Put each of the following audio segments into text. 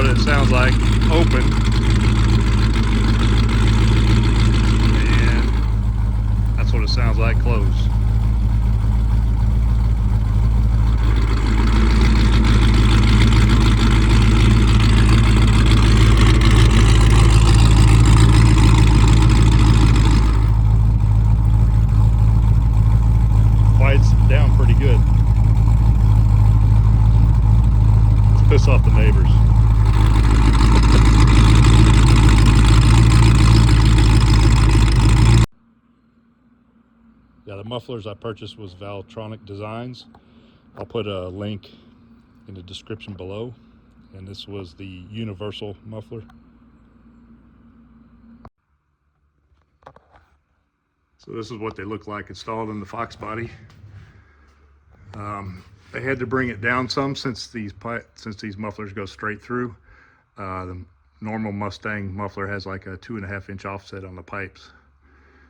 what it sounds like open. And that's what it sounds like closed. Quiets down pretty good. Let's piss off the neighbors. Yeah, the mufflers I purchased was Valvetronic Designs. I'll put a link in the description below. And this was the universal muffler. So this is what they look like installed in the Fox body. They had to bring it down some since these mufflers go straight through. The normal Mustang muffler has like a 2.5 inch offset on the pipes.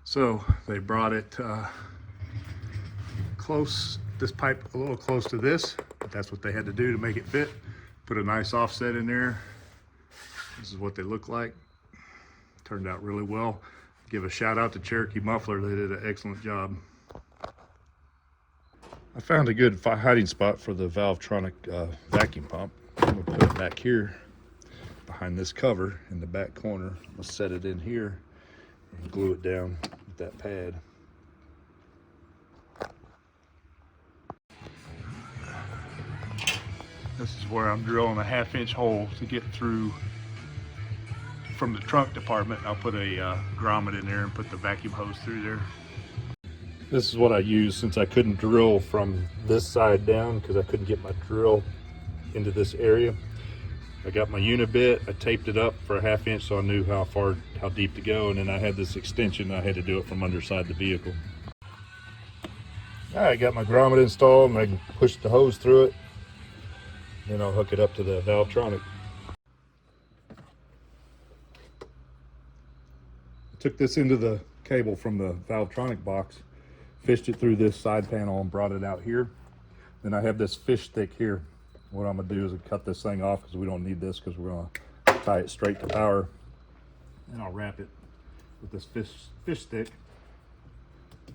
So they brought it close, this pipe a little close to this, but that's what they had to do to make it fit. Put a nice offset in there. This is what they look like. Turned out really well. Give a shout out to Cherokee Muffler. They did an excellent job. I found a good hiding spot for the Valvetronic vacuum pump. I'm gonna put it back here behind this cover in the back corner. I'm gonna set it in here and glue it down with that pad. This is where I'm drilling a 1/2 inch hole to get through from the trunk department. I'll put a grommet in there and put the vacuum hose through there. This is what I used since I couldn't drill from this side down because I couldn't get my drill into this area. I got my unibit, I taped it up for a 1/2 inch so I knew how deep to go, and then I had this extension. I had to do it from underside the vehicle. I got my grommet installed and I can push the hose through it. Then I'll hook it up to the Valvetronic. Took this into the cable from the Valvetronic box, fished it through this side panel and brought it out here. Then I have this fish stick here. What I'm gonna do is cut this thing off because we don't need this because we're gonna tie it straight to power. And I'll wrap it with this fish stick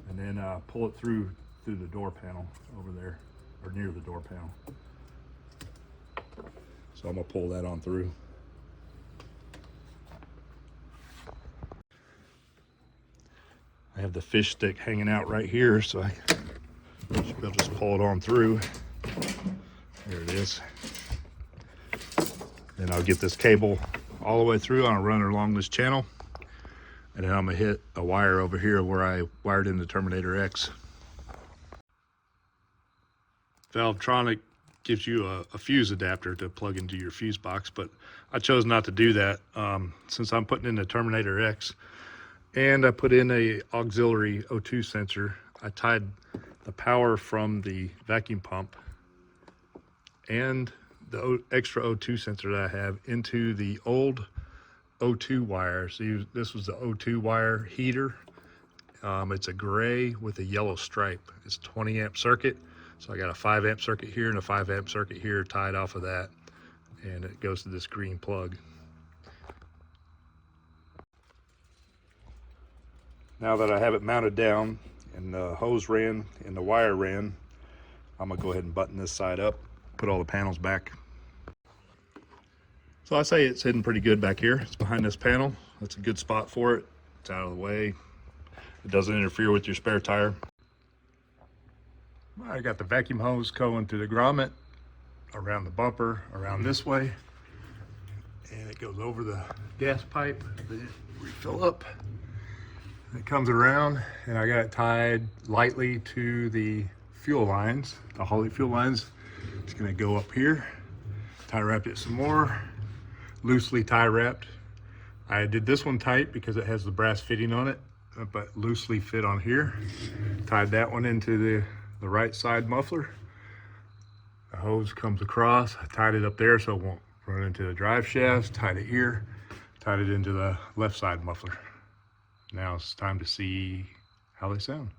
and then pull it through the door panel over there, or near the door panel. So I'm gonna pull that on through. I have the fish stick hanging out right here, so I should be able to just pull it on through. There it is. Then I'll get this cable all the way through. I'll run it along this channel. And then I'm gonna hit a wire over here where I wired in the Terminator X. Valvetronic gives you a fuse adapter to plug into your fuse box, but I chose not to do that since I'm putting in the Terminator X. And I put in a auxiliary O2 sensor. I tied the power from the vacuum pump and the extra O2 sensor that I have into the old O2 wire. So this was the O2 wire heater. It's a gray with a yellow stripe. It's a 20 amp circuit. So I got a 5 amp circuit here and a 5 amp circuit here tied off of that. And it goes to this green plug. Now that I have it mounted down and the hose ran and the wire ran, I'm gonna go ahead and button this side up, put all the panels back. So I say it's hidden pretty good back here. It's behind this panel. That's a good spot for it. It's out of the way. It doesn't interfere with your spare tire. I got the vacuum hose going through the grommet, around the bumper, around this way. And it goes over the gas pipe, then refill up. It comes around and I got it tied lightly to the fuel lines, the Holley fuel lines. It's gonna go up here. Tie wrapped it some more, loosely tie wrapped. I did this one tight because it has the brass fitting on it, but loosely fit on here. Tied that one into the right side muffler. The hose comes across. I tied it up there so it won't run into the drive shafts. Tied it here, tied it into the left side muffler. Now it's time to see how they sound.